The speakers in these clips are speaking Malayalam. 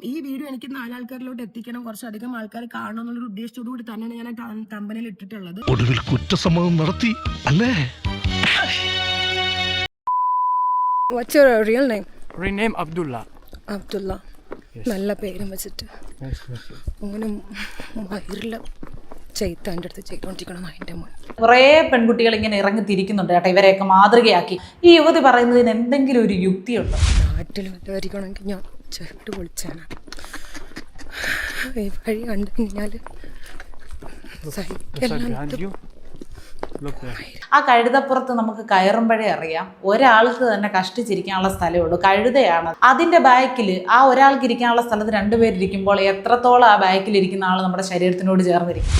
ഈ വീഡിയോ എനിക്ക് 4 ആൾക്കാരിലോട്ട് എത്തിക്കണം, കുറച്ചധികം ആൾക്കാർ കാണണം എന്നുള്ള ഉദ്ദേശത്തോടു കൂടി തന്നെയാണ് ഞാൻ കമ്പനിയിൽ ഇട്ടിട്ടുള്ളത്. ഒടുവിൽ കുറ്റസമ്മതം നടത്തി അല്ലേ? What's your real name? Real name Abdullah. Abdullah. നല്ല പേരും വെച്ചിട്ട് അങ്ങനെ വയറിൽ ചെയ്താൻ്റെ അടുത്ത് ചെയ്തോണ്ടിരിക്കണം അതിൻ്റെ മോൻ. കുറേ പെൺകുട്ടികൾ ഇങ്ങനെ ഇറങ്ങി തിരിക്കുന്നുണ്ട് കേട്ടോ, ഇവരെയൊക്കെ മാതൃകയാക്കി. ഈ യുവതി പറയുന്നതിന് എന്തെങ്കിലും ഒരു യുക്തിയുണ്ടോ? നാട്ടിൽ വല്ലവരിക്കണമെങ്കിൽ ഞാൻ ചെറുട്ട് പൊളിച്ചാണ്. ഈ വഴി കണ്ടു കഴിഞ്ഞാൽ ആ കഴുതപ്പുറത്ത് നമുക്ക് കയറുമ്പോഴേ അറിയാം ഒരാൾക്ക് തന്നെ കഷ്ടിച്ചിരിക്കാനുള്ള സ്ഥലമേ ഉള്ളൂ, കഴുതയാണ്. അതിന്റെ ബാക്കിൽ ആ ഒരാൾക്ക് ഇരിക്കാനുള്ള സ്ഥലത്ത് 2 പേരിരിക്കുമ്പോൾ എത്രത്തോളം ആ ബാക്കിൽ ഇരിക്കുന്ന ആൾ നമ്മുടെ ശരീരത്തിനോട് ചേർന്നിരിക്കും.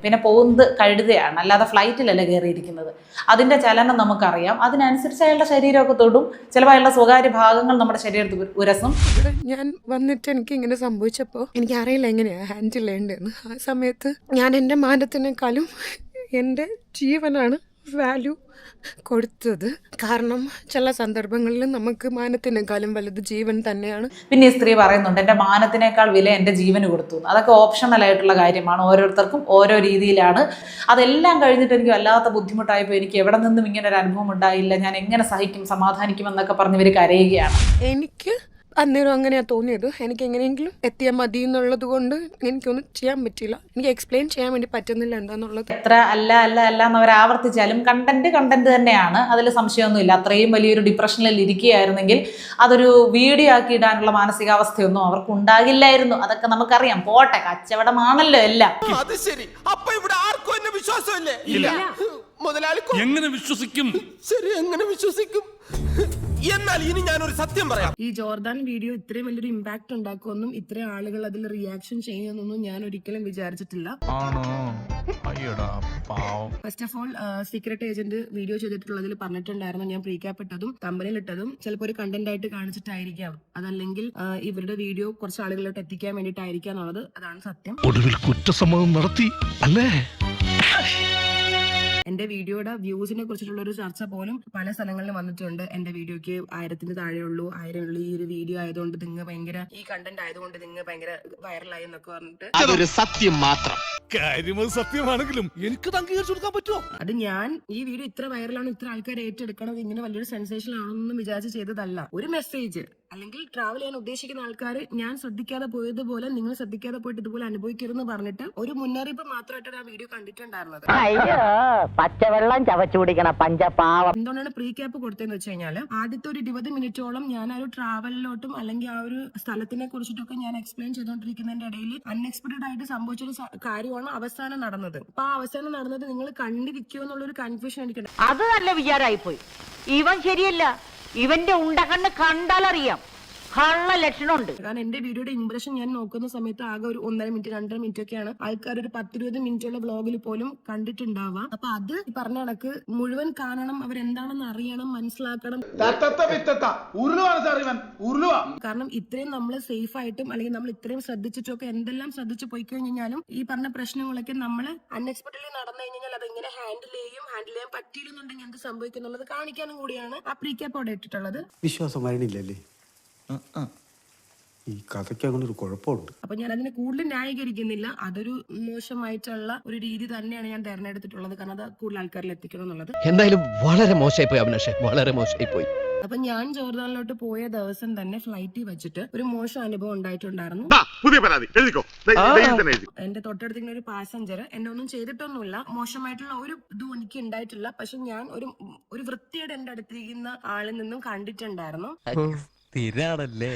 പിന്നെ പോകുന്നത് കഴുതയാണ്, അല്ലാതെ ഫ്ലൈറ്റിലല്ല കയറിയിരിക്കുന്നത്. അതിൻ്റെ ചലനം നമുക്കറിയാം, അതിനനുസരിച്ച് അയാളുടെ ശരീരമൊക്കെ തൊടും, ചിലപ്പോൾ അയാളുടെ സ്വകാര്യ ഭാഗങ്ങൾ നമ്മുടെ ശരീരത്തിൽ ഉരസും. ഞാൻ വന്നിട്ട് എനിക്ക് ഇങ്ങനെ സംഭവിച്ചപ്പോൾ എനിക്കറിയില്ല എങ്ങനെയാണ് ഹാൻഡിൽ ചെയ്യേണ്ടതെന്ന്. ആ സമയത്ത് ഞാൻ എൻ്റെ മാനത്തിനേക്കാളും എൻ്റെ ജീവനാണ് വാല്യൂ കൊടുത്തത്. കാരണം ചില സന്ദർഭങ്ങളിൽ നമുക്ക് മാനത്തിനേക്കാളും വലുത് ജീവൻ തന്നെയാണ്. പിന്നെ ഈ സ്ത്രീ പറയുന്നുണ്ട് എൻ്റെ മാനത്തിനേക്കാൾ വില എൻ്റെ ജീവന് കൊടുത്തു. അതൊക്കെ ഓപ്ഷണൽ ആയിട്ടുള്ള കാര്യമാണ്, ഓരോരുത്തർക്കും ഓരോ രീതിയിലാണ്. അതെല്ലാം കഴിഞ്ഞിട്ട് എനിക്ക് വല്ലാത്ത ബുദ്ധിമുട്ടായപ്പോൾ എനിക്ക് എവിടെ നിന്നും ഇങ്ങനെ ഒരു അനുഭവം ഉണ്ടായില്ല, ഞാൻ എങ്ങനെ സഹിക്കും സമാധാനിക്കും എന്നൊക്കെ പറഞ്ഞ് ഇവർ കരയുകയാണ്. എനിക്ക് അന്നേരം അങ്ങനെയാണ് തോന്നിയത്. എനിക്ക് എങ്ങനെയെങ്കിലും എത്തിയാൽ മതി എന്നുള്ളത് കൊണ്ട് എനിക്കൊന്നും ചെയ്യാൻ പറ്റില്ല. എനിക്ക് എക്സ്പ്ലെയിൻ ചെയ്യാൻ വേണ്ടി പറ്റുന്നില്ല എന്താന്നുള്ളത്. എത്ര അല്ല എന്നവർ ആവർത്തിച്ചാലും കണ്ടന്റ് തന്നെയാണ്, അതിൽ സംശയമൊന്നുമില്ല. അത്രയും വലിയൊരു ഡിപ്രഷനിൽ ഇരിക്കുകയായിരുന്നെങ്കിൽ അതൊരു വീഡിയോ ആക്കി ഇടാനുള്ള മാനസികാവസ്ഥയൊന്നും അവർക്ക് ഉണ്ടാകില്ലായിരുന്നു. അതൊക്കെ നമുക്കറിയാം. പോട്ടെ, കച്ചവടമാണല്ലോ എല്ലാം. എങ്ങനെ വിശ്വസിക്കും? ശരി, എങ്ങനെ വിശ്വസിക്കും? എന്നാൽ ഇനി ഞാനൊരു സത്യം പറയാം. ഈ ജോർദാൻ വീഡിയോ ഇത്രയും വലിയൊരു ഇമ്പാക്ട് ഉണ്ടാക്കുമെന്നും ഇത്രയും ആളുകൾ അതിൽ റിയാക്ഷൻ ചെയ്യുമെന്നൊന്നും ഞാൻ ഒരിക്കലും വിചാരിച്ചിട്ടില്ല. First of all, secret agent video ചെയ്തിട്ടുള്ളതിൽ പറഞ്ഞിട്ടുണ്ടായിരുന്നു ഞാൻ പ്രീക്യാപ്പ് ഇട്ടതും തമ്പനിൽ ഇട്ടതും ചിലപ്പോൾ ഒരു കണ്ടന്റ് ആയിട്ട് കാണിച്ചിട്ടായിരിക്കാം, അതല്ലെങ്കിൽ ഇവരുടെ വീഡിയോ കുറച്ച് ആളുകളിലോട്ട് എത്തിക്കാൻ വേണ്ടിയിട്ടായിരിക്കാം എന്നുള്ളത്. അതാണ് സത്യം. ഒടുവിൽ കുറ്റസമ്മതം നടത്തി അല്ലേ? എന്റെ വീഡിയോയുടെ വ്യൂസിനെ കുറിച്ചിട്ടുള്ള ഒരു ചർച്ച പോലും പല സ്ഥലങ്ങളിലും വന്നിട്ടുണ്ട്. എന്റെ വീഡിയോക്ക് 1000 താഴെയുള്ളൂ, 1000 ഈ ഒരു വീഡിയോ ആയതുകൊണ്ട് നിങ്ങൾ ഭയങ്കര, ഈ കണ്ടന്റ് ആയതുകൊണ്ട് നിങ്ങൾ ഭയങ്കര വൈറലായി എന്നൊക്കെ പറഞ്ഞിട്ട്. അതൊരു സത്യം മാത്രം. കാര്യം സത്യമാണെങ്കിലും എനിക്ക് അംഗീകരിച്ചു കൊടുക്കാൻ പറ്റുമോ? അത് ഞാൻ ഈ വീഡിയോ ഇത്ര വൈറലാണ്, ഇത്ര ആൾക്കാർ ഏറ്റെടുക്കണം, ഇങ്ങനെ വലിയൊരു സെൻസേഷൻ ആണെന്നൊന്നും വിചാരിച്ച് ചെയ്തതല്ല. ഒരു മെസ്സേജ് അല്ലെങ്കിൽ ട്രാവൽ ചെയ്യാൻ ഉദ്ദേശിക്കുന്ന ആൾക്കാർ ഞാൻ ശ്രദ്ധിക്കാതെ പോയതുപോലെ നിങ്ങൾ ശ്രദ്ധിക്കാതെ പോയിട്ട് ഇതുപോലെ അനുഭവിക്കരുതെന്ന് പറഞ്ഞിട്ട് ഒരു മുന്നറിയിപ്പ് മാത്രമായിട്ടാണ് ആ വീഡിയോ കണ്ടിട്ടുണ്ടായിരുന്നത്. പച്ചവെള്ളം ചവച്ചു കുടിക്കണ പഞ്ചപാവം. എന്തുകൊണ്ടാണ് പ്രീ ക്യാപ്പ് കൊടുത്തതെന്ന് വെച്ച് കഴിഞ്ഞാൽ ആദ്യത്തെ ഒരു 20 മിനിറ്റോളം ഞാൻ ആ ഒരു ട്രാവലിലോട്ടും അല്ലെങ്കിൽ ആ ഒരു സ്ഥലത്തിനെ കുറിച്ചിട്ടൊക്കെ ഞാൻ എക്സ്പ്ലെയിൻ ചെയ്തുകൊണ്ടിരിക്കുന്നതിന്റെ ഇടയിൽ അൺഎക്സ്പെക്ടഡ് ആയിട്ട് സംഭവിച്ചൊരു കാര്യമാണ് അവസാനം നടന്നത്. അപ്പൊ ആ അവസാനം നടന്നത് നിങ്ങൾ കണ്ടിരിക്കുമോ എന്നുള്ളൊരു കൺഫ്യൂഷൻ എനിക്കുണ്ട്. അത് നല്ല വിചാരമായി പോയി. ഇവൻ ശരിയല്ല, ഇവന്റെ ഉണ്ടകണ്ണ് കണ്ടാലറിയാം കള്ള ലക്ഷണമുണ്ട്. കാരണം എന്റെ വീഡിയോയുടെ ഇംപ്രഷൻ ഞാൻ നോക്കുന്ന സമയത്ത് ആകെ ഒരു 1.5 മിനിറ്റ് 2.5 മിനിറ്റ് ഒക്കെയാണ് ആൾക്കാർ ഒരു 10-20 മിനിറ്റുള്ള വ്ളോഗിൽ പോലും കണ്ടിട്ടുണ്ടാവുക. അപ്പൊ അത് പറഞ്ഞ കണക്ക് മുഴുവൻ കാണണം, അവരെന്താണെന്ന് അറിയണം, മനസ്സിലാക്കണം. കാരണം ഇത്രയും നമ്മൾ സേഫ് ആയിട്ടും അല്ലെങ്കിൽ നമ്മൾ ഇത്രയും ശ്രദ്ധിച്ചിട്ടൊക്കെ എന്തെല്ലാം ശ്രദ്ധിച്ചു പോയി കഴിഞ്ഞാലും ഈ പറഞ്ഞ പ്രശ്നങ്ങളൊക്കെ നമ്മൾ അൺഎക്സ്പെക്ടഡ്ലി നടന്നു കഴിഞ്ഞാൽ അതെങ്ങനെ ഹാൻഡിൽ ചെയ്യാൻ പറ്റിയില്ലെന്നുണ്ടെങ്കിൽ എന്ത് സംഭവിക്കും എന്നുള്ളത് കാണിക്കാനും കൂടിയാണ് ആ പ്രീ ക്യാപ്പ് അവിടെ ഇട്ടിട്ടുള്ളത്. വിശ്വാസം വരണില്ലല്ലേ? ഈ കഥയ്ക്ക് അങ്ങനെ ഒരു കുഴപ്പമുണ്ട്. അപ്പൊ ഞാൻ അതിനെ കൂടുതൽ ന്യായീകരിക്കുന്നില്ല. അതൊരു മോശമായിട്ടുള്ള ഒരു രീതി തന്നെയാണ് ഞാൻ തെരഞ്ഞെടുത്തിട്ടുള്ളത്. കാരണം അത് കൂടുതൽ ആൾക്കാരിൽ എത്തിക്കണം എന്നുള്ളത്. എന്തായാലും വളരെ മോശമായി പോയി അഭിലാഷേ, വളരെ മോശമായി പോയി. അപ്പൊ ഞാൻ ജോർദാനിലോട്ട് പോയ ദിവസം തന്നെ ഫ്ലൈറ്റിൽ വെച്ചിട്ട് ഒരു മോശം അനുഭവം ഉണ്ടായിട്ടുണ്ടായിരുന്നു. എന്റെ തൊട്ടടുത്ത് ഒരു പാസഞ്ചർ എന്നെ ഒന്നും ചെയ്തിട്ടൊന്നുമില്ല, മോശമായിട്ടുള്ള ഒരു ഇതും എനിക്ക് ഉണ്ടായിട്ടില്ല. പക്ഷെ ഞാൻ ഒരു വൃത്തിയുടെ എന്റെ അടുത്തിരിക്കുന്ന ആളിൽ നിന്നും കണ്ടിട്ടുണ്ടായിരുന്നു. സ്ഥിരാണല്ലേ?